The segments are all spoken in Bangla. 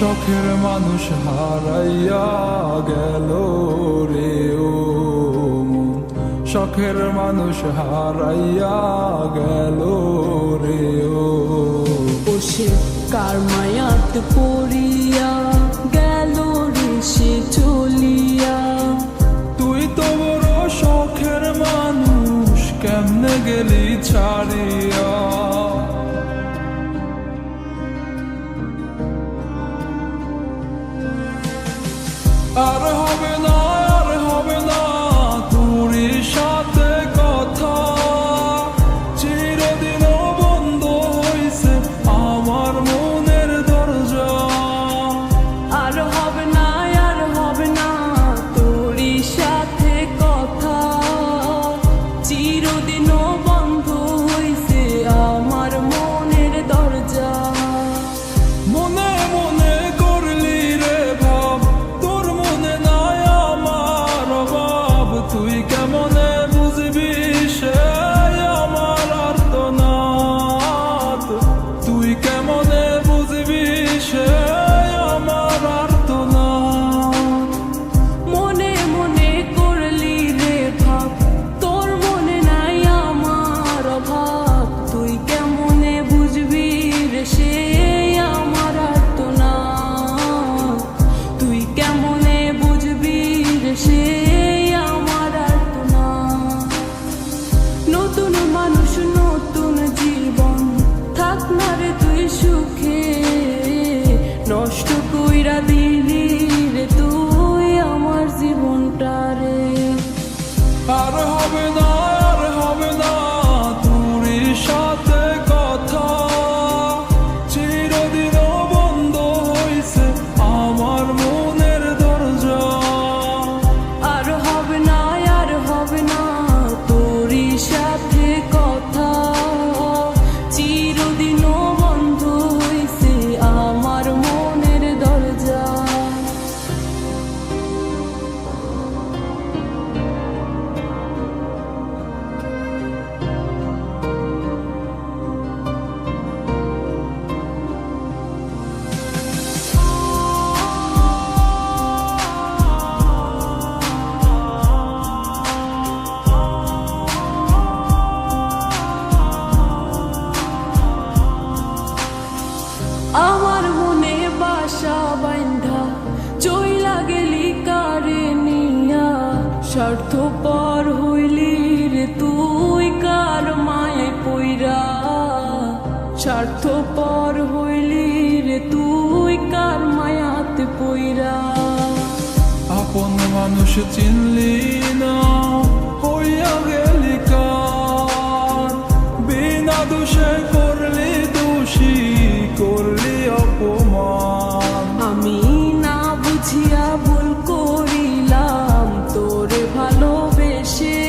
শখের মানুষ হারাইয়া গেল রে ও মন, শখের মানুষ হারাইয়া গেল রে ও। সে কার মায়াত পড়িয়া গেল রে সে চলিয়া। তুই তো বড় শখের মানুষ, কেমনে গেলি ছাড়িয়া। আর হবে না, আর হবে না তোর সাথে কথা, চিরদিন বন্ধ হইছে আমার মনের দরজা। আর হবে না, আর হবে না তোর সাথে কথা, চিরদিনও বন্ধ হইছে আমার মনের দরজা। মনে মনে করলি রে ভাব, তোর মনে নাই আমার অভাব। তুই কেমনে বুঝবি সে আমার আর্তনাদ, তুই কেমনে বুঝবি সে আমার আর্তনাদ। মনে মনে করলি রে ভাব, তোর মনে নাই আমার অভাব। তুই কেমনে বুঝবি রে সে আমার আর্তনাদ, তুই কেমনে বুঝবি রে সে আমার আর্তনাদ। নতুন মানুষ নতুন জীবন, থাক না রে তুই সুখে, নষ্ট কইরা দিলি রে তুই আমার জীবনটা রে। আর হবে না, আর হবে না তোর সাথে কথা, চিরদিন বন্ধ হইছে আমার মনের দরজা। আর হবে না, আর হবে না তোর সাথে কথা, চিরদিনও বন্ধ হইছে আমার মনের দরজা। আমার মনে বাসা বাইন্ধা চইলা গেলি কারে নিয়া, স্বার্থপর হইলি রে তুই কার মায়ে পইরা। স্বার্থপর হইলি রে তুই কার মায়াতে পইরা। আপন মানুষ চিনলি না, হইয়া গেলি কার, বিনা দোষে করলি দোষী, করলি অপমান। আমি না বুঝিয়া ভুল করিলাম তোরে ভালোবেসে,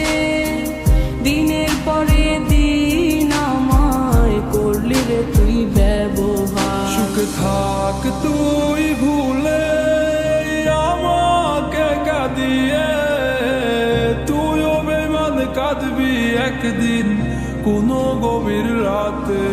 দিনের পরে দিন আমায় করলি রে তুই ব্যবহার। সুখে থাক তুই ভুলে আমাকে কাঁদিয়ে, তুইও বেমান কাঁদবি একদিন কোনো গভীর রাতে।